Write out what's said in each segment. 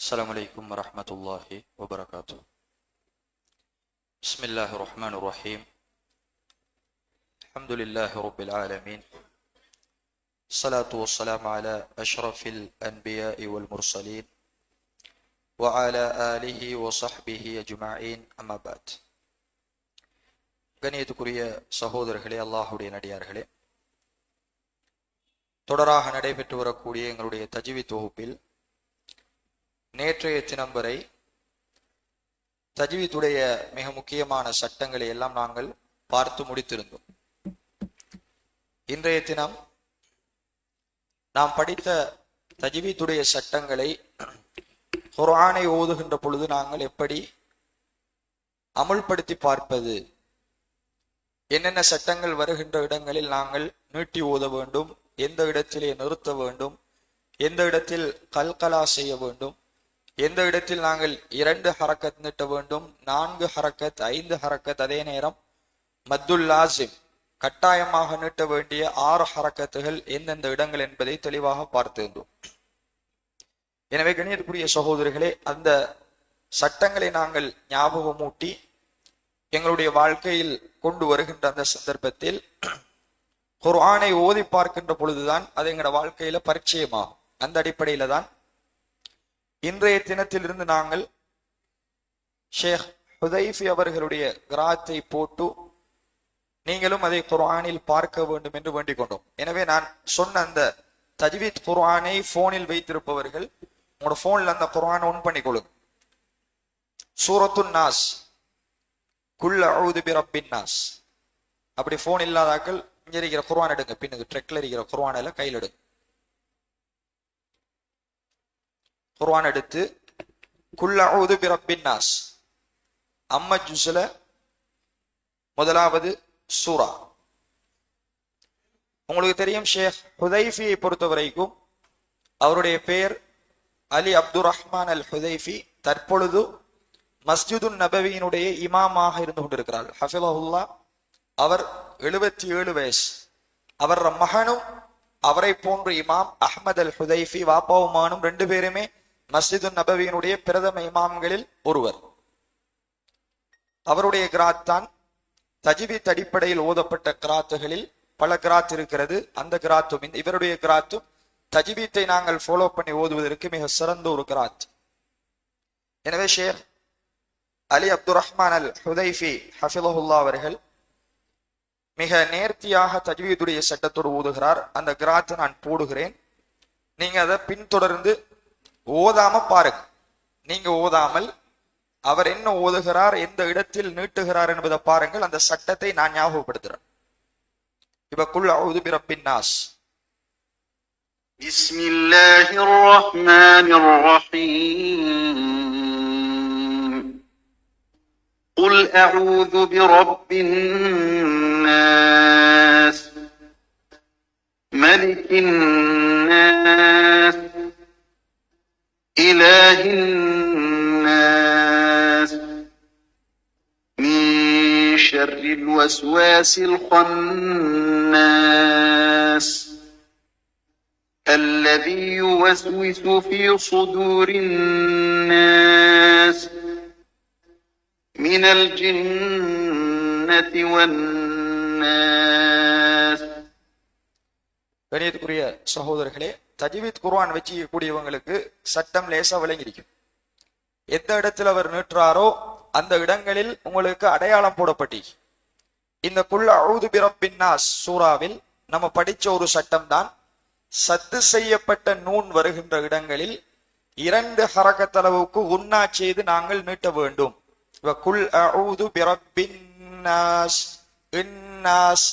السلام عليكم ورحمة الله وبركاته. بسم الله الرحمن الرحيم. الحمد لله رب العالمين. الصلاة والسلام على أشرف الأنبياء والمرسلين وعلى آله وصحبه أجمعين أما بعد. கணியத்துக்குரிய சகோதரர்களே, அல்லாஹ்வுடைய நடிகார்களே, தொடராக நடைபெற்று வரக்கூடிய எங்களுடைய தஜ்வீத் தொகுப்பில் நேற்றைய தினம் வரை தஜ்வீதுடைய மிக முக்கியமான சட்டங்களை எல்லாம் நாங்கள் பார்த்து முடித்திருந்தோம். இன்றைய தினம் நாம் படித்த தஜ்வீதுடைய சட்டங்களை குர்ஆனை ஓதுகின்ற பொழுது நாங்கள் எப்படி அமுல்படுத்தி பார்ப்பது, என்னென்ன சட்டங்கள் வருகின்ற இடங்களில் நாங்கள் நீட்டி ஓத வேண்டும், எந்த இடத்திலே நிறுத்த வேண்டும், எந்த இடத்தில் கல்கலா செய்ய வேண்டும், எந்த இடத்தில் நாங்கள் 2 ஹரக்கத் நீட்ட வேண்டும், 4 ஹரக்கத், 5 ஹரக்கத், அதே நேரம் மத்துல் லாசிம் கட்டாயமாக நீட்ட வேண்டிய 6 ஹரக்கத்துகள் எந்தெந்த இடங்கள் என்பதை தெளிவாக பார்த்திருந்தோம். எனவே கணியத்துக்குரிய சகோதரர்களே, அந்த சட்டங்களை நாங்கள் ஞாபகமூட்டி எங்களுடைய வாழ்க்கையில் கொண்டு வருகின்ற அந்த சந்தர்ப்பத்தில் குர்ஆனை ஓதி பார்க்கின்ற பொழுதுதான் அது எங்களோட வாழ்க்கையில பரிச்சயமாகும். அந்த அடிப்படையில தான் இன்றைய தினத்திலிருந்து நாங்கள் ஷேக் ஹுதைஃபி அவர்களுடைய கிராத்தை போட்டு நீங்களும் அதை குர்ஆனில் பார்க்க வேண்டும் என்று வேண்டிக் கொண்டோம். எனவே நான் சொன்ன அந்த தஜ்வீத் குர்ஆனை போனில் வைத்திருப்பவர்கள் உங்களோட போன்ல அந்த குர்ஆனை ஆன் பண்ணி கொள்ளுங்க. சூரத்துன் நாஸ், குல் அஊது பிரப்பின் நாஸ். அப்படி போன் இல்லாதாக்கள் இங்க இருக்கிற குர்ஆன் எடுங்க, பின்னுக்கு ட்ரெக்ல இருக்கிற குர்ஆன் எல்லாம் கையில் எடுங்க. குர்ஆன் எடுத்து குல் அஊது பிரப்பின் நாஸ் அம்ம ஜுஸ்ல முதலாவது சூரா. உங்களுக்கு தெரியும், ஷேக் ஹுதைஃபியை பொறுத்த வரைக்கும் அவருடைய பெயர் அலி அப்துர் ரஹ்மான் அல் ஹுதைஃபி. தற்பொழுது மஸ்ஜிதுன் நபவியினுடைய இமாமாக இருந்து கொண்டிருக்கிறார். ஹஃபிலஹுல்லா. அவர் 77 வயசு. அவர் மகனும் அவரை போன்ற இமாம் அஹ்மத் அல் ஹுதைஃபி, வாப்பாவுமானும் 2 பேருமே மஸ்ஜிதுன் நபவியினுடைய பிரதம இமாம்களில் ஒருவர். அவருடைய கிராத் தான் தஜ்வீத் அடிப்படையில் ஓதப்பட்ட கிராத்துகளில் பல கிராத் இருக்கிறது. அந்த கிராத்தும் இவருடைய கிராத்தும் தஜ்வீத்தை நாங்கள் ஃபாலோ பண்ணி ஓதுவதற்கு மிக சிறந்த ஒரு கிராத். எனவே ஷேக் அலி அப்துர் ரஹ்மான் அல் ஹுதைஃபி ஹஃபிலஹுல்லா அவர்கள் மிக நேர்த்தியாக தஜ்வீதுடைய சட்டத்தோடு ஓதுகிறார். அந்த கிராத்தை நான் போடுகிறேன், நீங்க அதை பின்தொடர்ந்து ஓதாம பாருங்க. நீங்க ஓதாமல் அவர் என்ன ஓதுகிறார், எந்த இடத்தில் நீட்டுகிறார் என்பதை பாருங்கள். அந்த சட்டத்தை நான் ஞாபகப்படுத்துறேன். இப்ப குல் அஊது பிரப்பின் நாஸ். பிஸ்மில்லாஹிர் ரஹ்மானிர் ரஹீம். குல் அஊது பிரப்பின் நாஸ் மலிக்கின் நாஸ் இலாஹின் நாஸ் மின் ஷர்ரில் வஸ்வாஸில் கன்னாஸ் الذي يوسوس في صدور الناس من الجنة والناس. கணியத்துக்குரிய சகோதரர்களே, தஜ்வீத் குர்ஆன் வச்சுக்கூடியவங்களுக்கு சட்டம் லேசா விளங்கியிருக்கும். எந்த இடத்தில் அவர் நீட்டுறாரோ அந்த இடங்களில் உங்களுக்கு அடையாளம் போடப்பட்டி. இந்த குல் அஊது பிரப்பின் நாஸ் சூறாவில் நம்ம படிச்ச ஒரு சட்டம் தான், சத்து செய்யப்பட்ட நூன் வருகின்ற இடங்களில் 2 ஹரக்கத்தளவுக்கு உன்னா செய்து நாங்கள் நீட்ட வேண்டும். குல் அஊது பிரப்பின் நாஸ், இன்னாஸ்,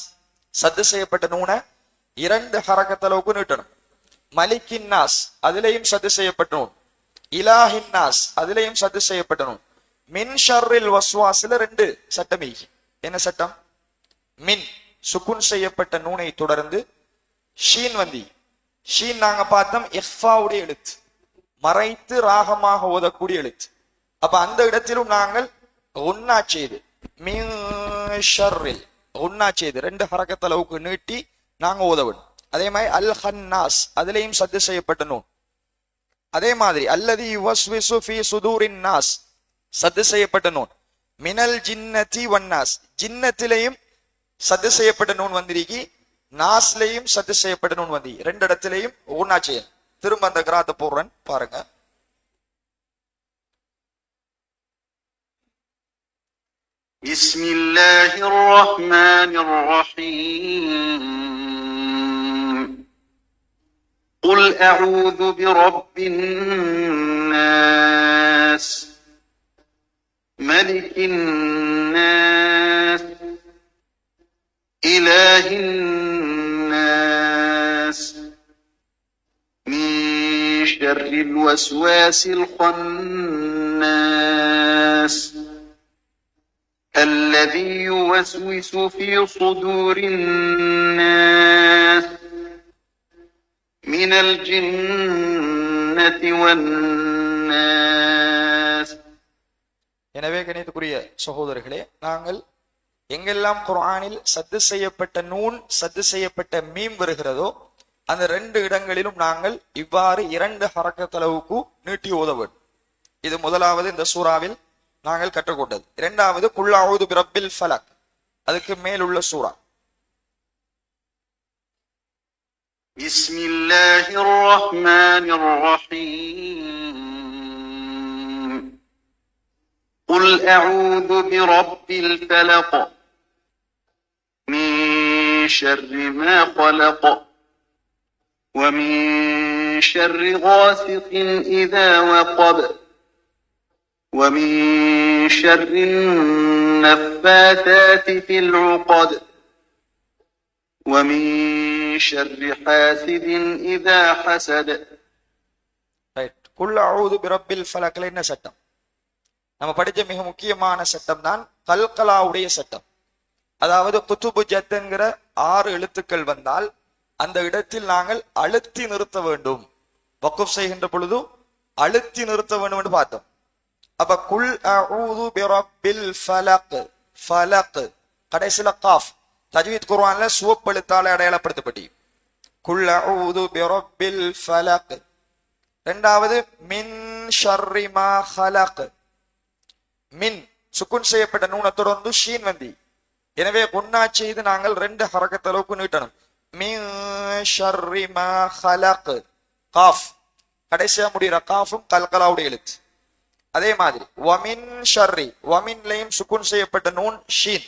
சத்து செய்யப்பட்ட நூனை 2 ஹரக்கத்தளவுக்கு நீட்டணும். மலிக்கின் நாஸ், அதிலேயும் சத்து செய்யப்பட்ட நூன். இலாஹின் நாஸ், அதிலேயும் சத்து செய்யப்பட்ட நூன். மின் ஷர்ரில் வஸ்வாஸ்ல 2 சட்டம். என்ன சட்டம்? மின் சுக்குன் செய்யப்பட்ட நூனை தொடர்ந்து ஷீன் வந்தி. ஷீன் நாங்க பார்த்தோம் இஃபாவுடைய எழுத்து, மறைத்து ராகமாக ஓதக்கூடிய எழுத்து. அப்ப அந்த இடத்திலும் நாங்கள் உன்னா செய்து மின் ஷர்ரில் உன்னா செய்து 2 ஹரக்கத்தளவுக்கு நீட்டி நாங்க ஓத வேண்டும். அதே மாதிரி அல் ஹன்னாஸ், அதிலேயும் சத்து செய்யப்பட்ட நூன். அதே மாதிரி அல்லது யுவஸ்விசு ஃபீ சுதூரின் நாஸ் சத்து செய்யப்பட்ட நூன், மினல் ஜின்னதி வன்னாஸ் ஜின்னத்திலையும் சத்து செய்யப்பட்ட நூன் வந்திருக்கி, நாஸ்லையும் சத்து செய்யப்பட்ட நூன் வந்து ரெண்டு இடத்திலையும் ஒன்னா செய்யணும். திரும்ப அந்த கிராத்தை போடுறேன் பாருங்க. بسم الله الرحمن الرحيم قل أعوذ برب الناس ملك الناس إله الناس من شر الوسواس الخناس الذي يوسوس في صدور الناس من الجنة والناس. எனவே கணிதக்குரிய சகோதரர்களே, நாங்கள் எங்கெல்லாம் குர்ஆனில் சத்து செய்யப்பட்ட நூன் சத்து செய்யப்பட்ட மீம் வருகிறதோ அந்த ரெண்டு இடங்களிலும் நாங்கள் இவ்வாறு 2 ஹரக்கத் அளவுக்கு நீட்டி ஓத வேண்டும். இது முதலாவது இந்த சூறாவில் நாங்கள் கற்றுக்கொண்டது. இரண்டாவது குல் அஊது பிரப்பில் ஃபலக், அதுக்கு மேலுள்ள சூரா. பிஸ்மில்லாஹிர் ரஹ்மானிர் ரஹீம் குல் அஊது பிரப்பில் ஃபலக் மின் ஷர்ரி மா ஃபலக் ومن شر غاسق إذا وقب ومن شر النفاثات في العقد ومن شر حاسد إذا حسد. குல் அஊது பிரப்பில் ஃபலக்ல என்ன சட்டம்? நம்ம படிச்ச மிக முக்கியமான சட்டம் தான் கல்கலாவுடைய சட்டம். அதாவது குத்துபு ஜத்துங்கிற 6 எழுத்துக்கள் வந்தால் அந்த இடத்தில் நாங்கள் அழுத்தி நிறுத்த வேண்டும். வக்ஃப் செய்கின்ற பொழுது அழுத்தி நிறுத்த வேண்டும் என்று பார்த்தோம். அப்ப குல் அஊது பிரப்பில் ஃபலக், ஃபலக் கடைசில காஃப் தஜ்வீத் குர்ஆன்ல சிவப்பு எழுத்தால அடையாளப்படுத்தப்பட்டி. குல் அஊது பிரப்பில் ஃபலக். இரண்டாவது மின் ஷர்ரி மா ஹலக், மின் சுக்குன் செய்யப்பட்ட நூனை தொடர்ந்து ஷீன் வந்தி. எனவே குன்னா செய்து நாங்கள் 2 ஹரக்கத் அளவுக்கு நீட்டணும். மின் ஷர்ரி மா ஹலக், காஃப் கடைசியா முடிகிற காஃபும் கல்கலாவுடைய எழுத்து. அதே மாதிரி வமின் ஷர்ரி, வமின்லையும் சுக்குன் செய்யப்பட்ட நூன் ஷீன்.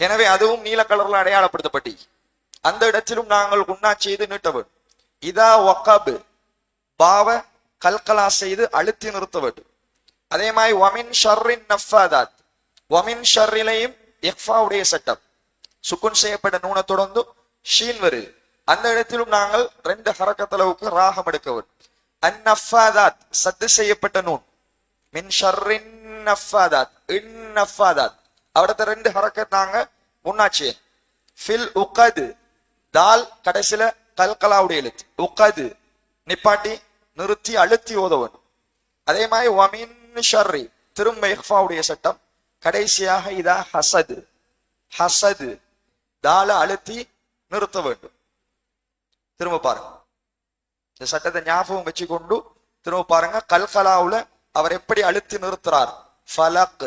எனவே அதுவும் நீல கலர்ல அடையாளப்படுத்தப்பட்டி. அந்த இடத்திலும் நாங்கள் குன்னா செய்து நீட்ட வேண்டும். இதா வக்கப், பாவ கல்கலா செய்து அழுத்தி நிறுத்த வேண்டும். அதே மாதிரி வமின் ஷர்ரின் நஃபாதாத், வமின் ஷர்ரிலையும் இக்ஃபாவுடைய சட்டம். சுக்குன் செய்யப்பட்ட நூனை தொடர்ந்து ஷீன் வருது. அந்த இடத்திலும் நாங்கள் 2 ஹரக்கத் அளவுக்கு ராகம் எடுக்க வேண்டும். அந்நஃபாதாத் சத்து செய்யப்பட்ட நூன், மின் ஷர்ரின் நஃபாதாத், இந்நஃபாதாத் அவடத்த 2 ஹரக்கத் நாங்க முன்னாச்சு. ஃபில் உகது, தால் கடைசில கல்கலாவுடைய எழுத்து. உகது நிப்பாட்டி நிறுத்தி அழுத்தி ஓதவன். அதே மாதிரி வமின் ஷர்ரி திரும்ப இக்ஃபாவுடைய சட்டம். கடைசியாக இதா ஹசது, ஹசது தால அழுத்தி நிறுத்த வேண்டும். திரும்ப பாருங்க, இந்த சட்டத்தை ஞாபகம் வச்சுக்கொண்டு திரும்ப பாருங்க. கல்கலாவுல அவர் எப்படி அழுத்தி நிறுத்துறார். ஃபலக்,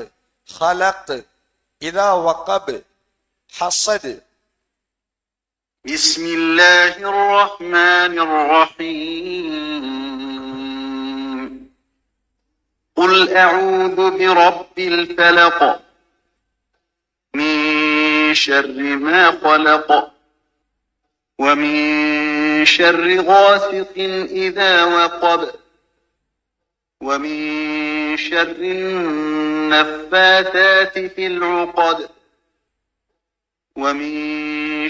ஹலக், இதா வக்கப், ஹசது. பிஸ்மில்லாஹிர் ரஹ்மானிர் ரஹீம் குல் அஊது பிரப்பில் ஃபலக் மின் ஷர்ரி மா ஃபலக் ومن شر غاسق إذا وقب ومن شر النفاثات في العقد ومن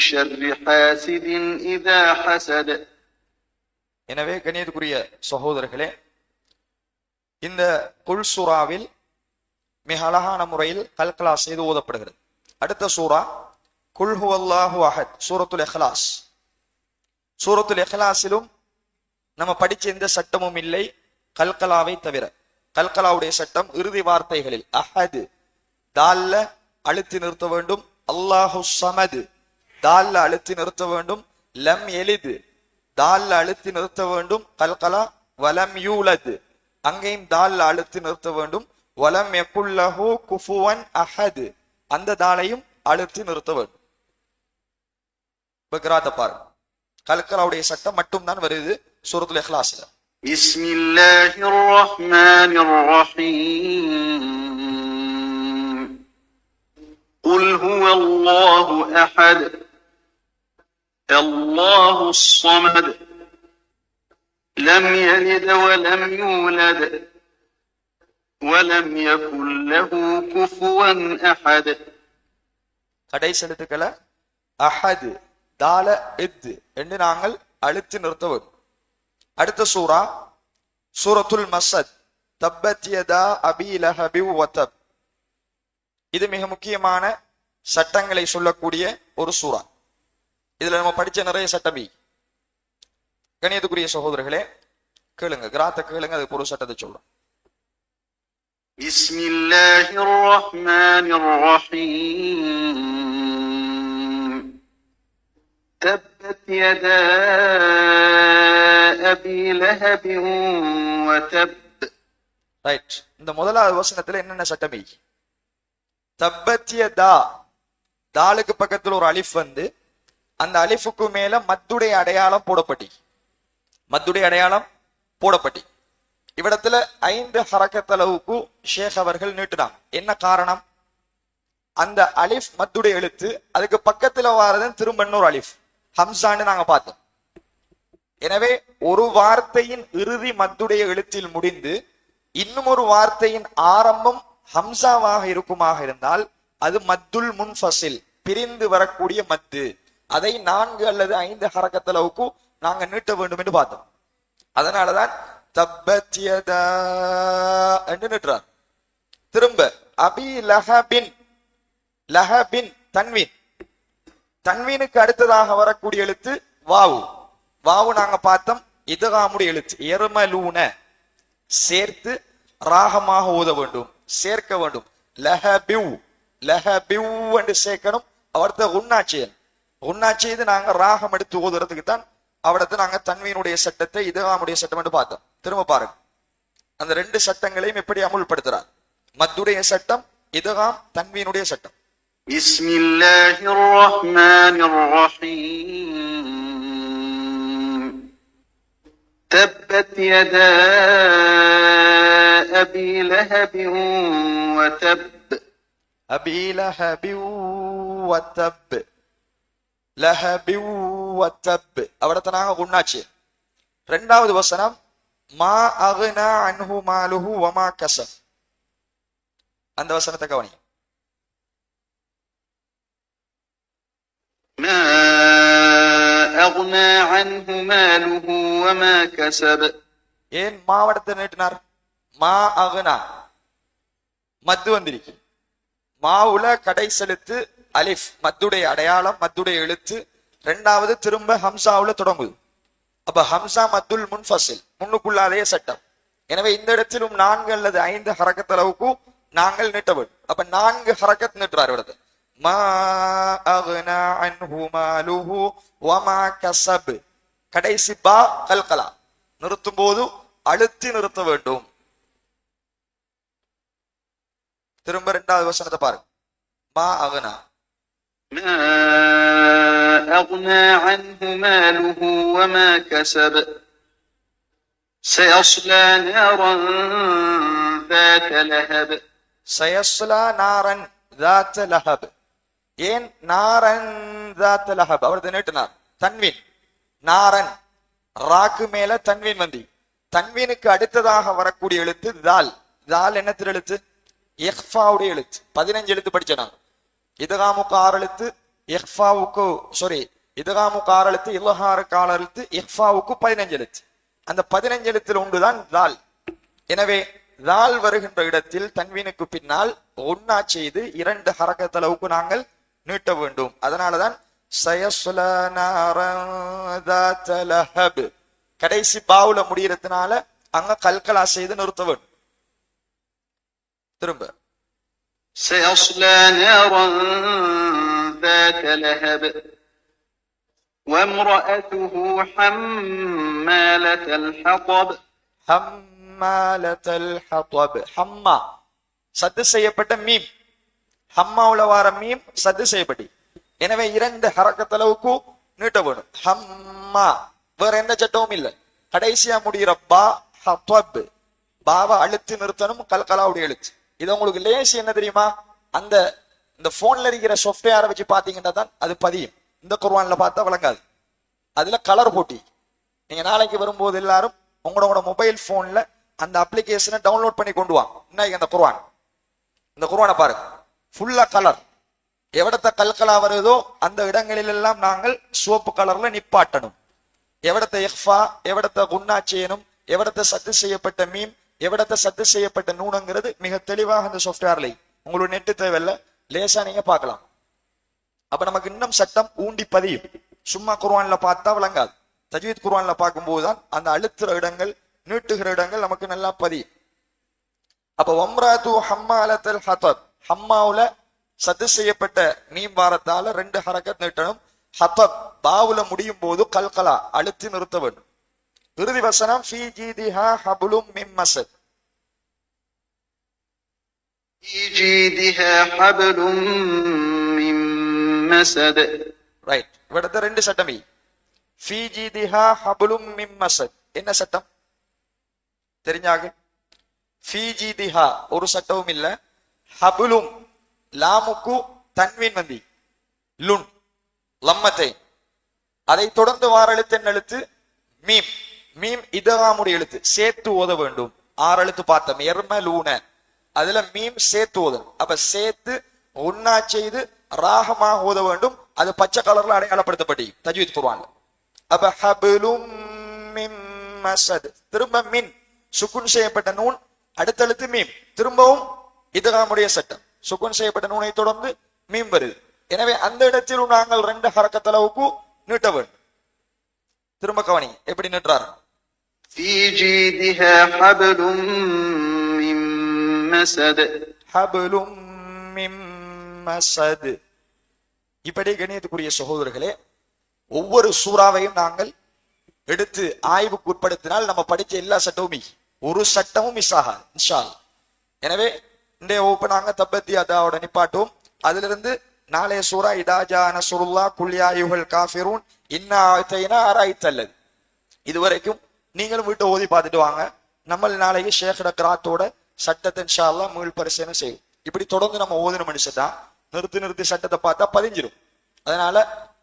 شر حاسد إذا حسد. எனவே கண்ணியத்துக்குரிய சகோதரர்களே, இந்த குல் சூராவில் மிக அழகான முறையில் கல்கலா செய்து ஓதப்படுகிறது. அடுத்த சூரா குல் ஹுவல்லாஹு அஹத், சூரத்துல் இக்லாஸ். சூரத்துல் இக்லாஸிலும் நம்ம படிச்ச எந்த சட்டமும் இல்லை கல்கலாவை தவிர. கல்கலாவுடைய சட்டம் இறுதி வார்த்தைகளில் அஹது தால்ல அழுத்தி நிறுத்த வேண்டும். அல்லாஹு ஸமது தால்ல அழுத்தி நிறுத்த வேண்டும். லம் எலிது தால்ல அழுத்தி நிறுத்த வேண்டும். கல்கலா வலம் யூலத் அங்கேயும் தால் அழுத்தி நிறுத்த வேண்டும். வலம் யகுல்லஹு குஃபுவன் அஹத் அந்த தாலையும் அழுத்தி நிறுத்த வேண்டும். பக்ராத பாருங்க, கல்கலாவுடைய சட்டம் மட்டும் தான் வருது சூரத்துல் இக்லாஸ்ல. பிஸ்மில்லாஹிர் ரஹ்மானிர் ரஹீம். குல் ஹுவல்லாஹு அஹத் அல்லாஹுஸ் ஸமத் லம் யலித் வலம் யூலத் வலம் யகுல் லஹு குஃபுவன் அஹத். கடைசி எழுத்துக்களை அஹத் தால இத் என்று நாங்கள் அழுத்தி நிறுத்த வேண்டும். அடுத்த சூரா சூரத்துல் மஸத் தப்பத் யதா அபீ லஹபி வதப். இது மிக முக்கியமான சட்டங்களை சொல்லக்கூடிய ஒரு சூரா. இதுல நம்ம படிச்ச நிறைய சட்டமி. கணியத்துக்குரிய சகோதரர்களே கேளுங்க, கிராத்த கேளுங்க, அதுக்கு ஒரு சட்டத்தை சொல்றோம். பிஸ்மில்லாஹிர் ரஹ்மானிர் ரஹீம். தப்பத் யதா அபீ லஹபி வதப். ரைட், இந்த முதலாவது வசனத்துல என்னென்ன சட்டமி? தப்பத் யதா, தாலுக்கு பக்கத்துல ஒரு அலிஃப் வந்து அந்த அலிஃபுக்கு மேல மத்துடைய அடையாளம் போடப்பட்டி, மத்துடைய அடையாளம் போடப்பட்டி. இவ்விடத்துல 5 ஹரக்கத்தளவுக்கு ஷேக் அவர்கள் நீட்டுனாங்க. என்ன காரணம்? அந்த அலிஃப் மத்துடைய எழுத்து, அதுக்கு பக்கத்துல வாரதன் திரும்ப இன்னொரு அலிஃப் ஹம்சான்னு நாங்க பார்த்தோம். எனவே ஒரு வார்த்தையின் இறுதி மத்துடைய எழுத்தில் முடிந்து இன்னும் ஒரு வார்த்தையின் ஆரம்பம் ஹம்சாவாக இருக்குமாக இருந்தால் அது மத்துல் முன்ஃபசில், பிரிந்து வரக்கூடிய மத்து. அதை 4 அல்லது 5 ஹரக்கத்தளவுக்கு நாங்க நீட்ட வேண்டும் என்று பார்த்தோம். அதனாலதான் தப்பத் யதா என்று நீட்டுறார். திரும்ப அபி லஹபின், லஹபின் தன்வீன், தன்வீனுக்கு அடுத்ததாக வரக்கூடிய எழுத்து வாவு. வாவு நாங்க பார்த்தோம் இத்காமுடைய எழுத்து. எர்மலூன சேர்த்து ராகமாக ஓத வேண்டும், சேர்க்க வேண்டும். லஹபிவ், லஹபிவ் என்று சேர்க்கணும். அவர்த்த உன்னாட்சியன், உன்னாட்சியது நாங்க ராகம் எடுத்து ஓதுறதுக்கு தான் அவடத்தை நாங்க தன்வீனுடைய சட்டத்தை இத்காமுடைய சட்டம் என்று பார்த்தோம். திரும்ப பாருங்க, அந்த 2 சட்டங்களையும் எப்படி அமுல்படுத்துறார். மத்துடைய சட்டம், இத்காம், தன்வீனுடைய சட்டம். பிஸ்மில்லாஹிர் ரஹ்மானிர் ரஹீம். தப்பத் யதா அபீ லஹபி வதப். அபீ லஹபி வதப், லஹபி வதப் அவடத்தை நாங்க உன்னாட்சி. 2வது வசனம் மா அக்னா அன்ஹு மாலுஹு வமா கஸப். அந்த வசனத்தை கவனி. மா அக்னா அன்ஹு மாலுஹு வமா கஸப். ஏன் மாவடத்தை நீட்டினார்? மா அக்னா மத்து வந்திருக்கு. மாவுல கடைசி எழுத்து அலிஃப், மத்துடைய அடையாளம், மத்துடைய எழுத்து. 2வது திரும்ப ஹம்சாவுல தொடங்குது. அப்ப ஹம்சா மத்துல் முன்ஃபசில், முன்னுக்குள்ள அதே சட்டம். எனவே இந்த இடத்திலும் 4 அல்லது 5 ஹரக்கத்தளவுக்கு நாங்கள் நீட்ட வேண்டும். அப்ப 4 ஹரக்கத் நீட்டுறார் இடத்துல. மா அக்னா அன்ஹு மாலுஹு வமா கஸப். கடைசி பா கல்கலா, நிறுத்தும் போது அழுத்தி நிறுத்த வேண்டும். திரும்ப 2வது வசனத்தை பாருங்க. மா அக்னா, ما أغنى عنه ماله وما كسب سيصلى نارا ذات لهب. சயஸ்லா நாரன் ذات லஹப். ஏன் நாரன் ذات லஹப்? அவரது நீட்டினார் தன்வீன். நாரன், ராக்கு மேல தன்வீன் வந்தி. தன்வீனுக்கு அடுத்ததாக வரக்கூடிய எழுத்து தால். தால் என்ன எழுத்து? இஹ்ஃபாவுடைய எழுத்து. 15 எழுத்து படிச்சனாங்க. இதகாமுக்கு 6 எழுத்து, இஹ்ஃபாவுக்கு இதகாமுக்கு 6 எழுத்து, இல்ஹாருக்கு 6 எழுத்து, இஹ்ஃபாவுக்கு 15 எழுத்து. அந்த 15 எழுத்தில் ஒன்றுதான் தால். எனவே தால் வருகின்ற இடத்தில் தன்வீனுக்கு பின்னால் ஒன்னா செய்து 2 ஹரக்கத்தளவுக்கு நாங்கள் நீட்ட வேண்டும். அதனாலதான் சயஸ்லா நாரன் ذات லஹப் கடைசி பாவுல முடியறதுனால அங்க கல்கலா செய்து நிறுத்த வேண்டும். திரும்ப سيصلى نارا ذات لهب وامرأته حمالة الحطب. ஹம்மாலத்தல் ஹத்வப். ஹம்மா சத்து செய்யப்பட்ட மீம், ஹம்மாவுல வார மீம் சத்து செய்யப்பட்டி. எனவே 2 ஹரக்கத்தளவுக்கு நீட்ட வேணும். ஹம்மா வேற எந்த சட்டமும் இல்லை. கடைசியா முடிகிற பா ஹத்வப், பாவ அழுத்து நிறுத்தணும், கல்கலாவுடைய எழுத்து. இது உங்களுக்கு லேசி என்ன தெரியுமா? இந்த போன்ல இருக்கிற சாஃப்ட்வேரை வச்சு பாத்தீங்கன்னா தான் அது பதியும். இந்த குர்ஆன்ல பார்த்தா விளங்காது. அதுல கலர் போட்டி. நீங்க நாளைக்கு வரும்போது எல்லாரும் உங்களோட மொபைல் போன்ல அந்த அப்ளிகேஷனை டவுன்லோட் பண்ணி கொண்டு வாங்க. இன்னைக்கு இந்த குர்ஆனை பாருங்க, ஃபுல்லா கலர். எவிடத்த கல்கலா வருதோ அந்த இடங்களில் எல்லாம் நாங்கள் சிவப்பு கலர்ல நிப்பாட்டணும். எவிடத்த இஃபா, எவிடத்த குன்னா செய்யணும், எவிடத்த சத்து செய்யப்பட்ட மீம், எவிடத்த சத்து செய்யப்பட்ட நூனங்கிறது மிக தெளிவாக அந்த சாஃப்ட்வேர்ல உங்களுக்கு நெட்டு தேவையில்ல, லேசா நீங்க பார்க்கலாம். அப்ப நமக்கு இன்னும் சட்டம் ஊண்டி பதியும். சும்மா குர்ஆன்ல பார்த்தா விளங்காது. தஜ்வீத் குர்ஆன்ல பார்க்கும்போது தான் அந்த அழுத்துற இடங்கள், நீட்டுகிற இடங்கள் நமக்கு நல்லா பதியும். அப்ப வம்ராத்து ஹம்மாலத்தல் ஹத்வப், ஹம்மாவுல சத்து செய்யப்பட்ட மீம் வாரத்தால 2 ஹரக்கத் நீட்டணும். ஹத்வப் பாவுல முடியும் போது கல்கலா அழுத்தி நிறுத்த வேண்டும். இறுதி வசனம் ஃபீ ஜீதிஹா ஹப்லும் மின் மஸத். في جيدها حبل من مسد. ரைட், இവിടത്തെ 2 சட்டம். ஃபீ ஜீதிஹா ஹப்லும் மின் மஸத் என்ன சட்டம் தெரிஞ்சாக? ஃபீ ஜீதிஹா ஒரு சட்டமும் இல்ல. ஹப்லும் லாமுக்கு தன்வீன் வந்தி லுன் லம்மத்தை, அதை தொடர்ந்து வார எழுத்து என்ன எழுத்து? மீம். மீம் இதகாமுடைய எழுத்து, சேர்த்து ஓத வேண்டும். 6 எழுத்து பார்த்தோம், எர்ம லூன, அதுல மீம் சேர்த்து ஓதணும். அப்ப சேர்த்து ஒன்னா செய்து ராகமாக ஓத வேண்டும். அது பச்சை கலர்ல அடையாளப்படுத்தப்பட்டி தஜ்வீத் குர்ஆன்ல. அப்ப ஹப்லும் மின் மஸத், திரும்ப மின் சுக்குன் செய்யப்பட்ட நூன், அடுத்த எழுத்து மீம், திரும்பவும் இதகாமுடைய சட்டம். சுக்குன் செய்யப்பட்ட நூனை தொடர்ந்து மீம் வருது. எனவே அந்த இடத்திலும் நாங்கள் 2 ஹரக்கத்தளவுக்கு நீட்ட வேண்டும். திரும்ப கவனி எப்படி நீட்டுறாரு. في جيدها حبل من مسد. ஹப்லும் மின் மஸத். இப்படி கணியத்துக்குரிய சகோதரர்களே, ஒவ்வொரு சூறாவையும் நாங்கள் எடுத்து ஆய்வுக்கு உட்படுத்தினால் நம்ம படிச்ச எல்லா சட்டமும் ஒரு சட்டமும் மிஸ் ஆகாது இன்ஷா அல்லாஹ். எனவே இன்றைய வகுப்பு நாங்க தப்பத்தி அதாவோட நிப்பாட்டுவோம். அதுல இருந்து நாளைய சூரா இதாஜா நஸ்ருல்லா குல் யா அய்யுஹல் காஃபிரூன் இன்னா அதைனா அரைத்தல்லது இதுவரைக்கும் நீங்களும் வீட்டை ஓதி பார்த்துட்டு வாங்க. நம்ம நாளைக்கு ஷேഖட கிராத்தோட சட்டத்தை இன்ஷா அல்லாஹ் மீள் பரிசீலனை செய்யும். இப்படி தொடர்ந்து நம்ம ஓதின மனுஷதான் நிறுத்தி சட்டத்தை பார்த்தா பதிஞ்சிடும். அதனால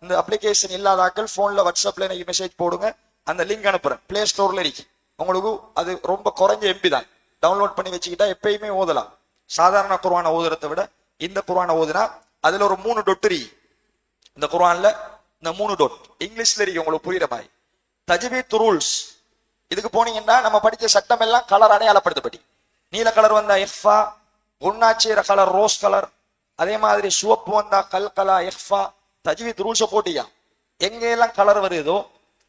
இந்த அப்ளிகேஷன் இல்லாதாக்கள் போன்ல வாட்ஸ்அப்ல எனக்கு மெசேஜ் போடுங்க, அந்த லிங்க் அனுப்புறேன். பிளே ஸ்டோர்ல இருக்கு. உங்களுக்கு அது ரொம்ப குறைஞ்ச எம்பி தான், டவுன்லோட் பண்ணி வச்சுக்கிட்டா எப்பயுமே ஓதலாம். சாதாரண குர்ஆனை ஓதுறதை விட இந்த குர்ஆனை ஓதுனா அதுல ஒரு 3 டொட் இருக்கு. இந்த குர்ஆன்ல இந்த 3 டொட் இங்கிலீஷ்ல இருக்கு, உங்களுக்கு புரியுற மாதிரி. தஜ்வீத் ரூல்ஸ் இதுக்கு போனீங்கன்னா நம்ம படிச்ச சட்டம் எல்லாம் கலர் அடையாளப்படுத்தப்பட்டி. நீல கலர் வந்தா இஃபா, குன்னாச்சீர கலர் ரோஸ் கலர், அதே மாதிரி சிவப்பு வந்தா கல்கலா இஃபா. தஜ்வீத் ரூல்ஸை போட்டியா எங்கெல்லாம் கலர் வருதோ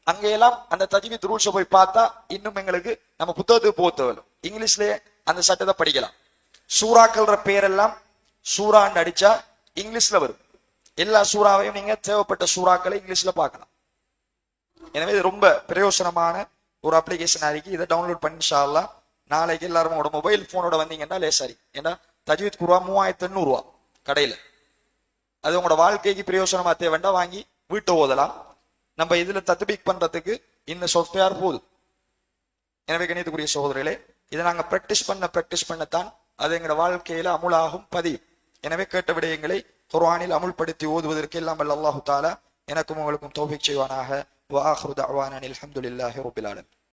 அங்கெல்லாம் அந்த தஜ்வீத் ரூல்ஸை போய் பார்த்தா இன்னும் எங்களுக்கு நம்ம புத்தகத்துக்கு போக தேவை. இங்கிலீஷ்லயே அந்த சட்டத்தை படிக்கலாம். சூறாக்கள் பேரெல்லாம் சூறான்னு அடிச்சா இங்கிலீஷ்ல வரும். எல்லா சூறாவையும் நீங்க தேவைப்பட்ட சூறாக்களை இங்கிலீஷ்ல பார்க்கலாம். எனவே இது ரொம்ப பிரயோசனமான ஒரு அப்ளிகேஷன் இருக்கு. இதை டவுன்லோட் பண்ணி இன்ஷா அல்லாஹ் நாளைக்கு எல்லாரும் உங்களோட மொபைல் போனோட வந்தீங்கன்னா லேசாரி. ஏன்னா தஜ்வீத் குர்ஆன் 3800 ரூபா கடையில. அது உங்களோட வாழ்க்கைக்கு பிரயோசனமா தேவைண்டா வாங்கி வீட்டை ஓதலாம். நம்ம இதுல தத்பீக் பண்றதுக்கு இந்த சாஃப்ட்வேர் போதும். எனவே கணியத்துக்குரிய சகோதரர்களே, இதை நாங்க பிராக்டிஸ் பண்ணத்தான் அது எங்களோட வாழ்க்கையில அமுலாகும் பதியும். எனவே கேட்ட விடயங்களை குர்ஆனில் அமுல்படுத்தி ஓதுவதற்கு எல்லாம் வல்ல அல்லாஹு தஆலா எனக்கும் உங்களுக்கும் தௌஃபீக் செய்வானாக. வ ஆகிரு தஅவானா அல்ஹம்துலில்லாஹி ரப்பில் ஆலமீன்.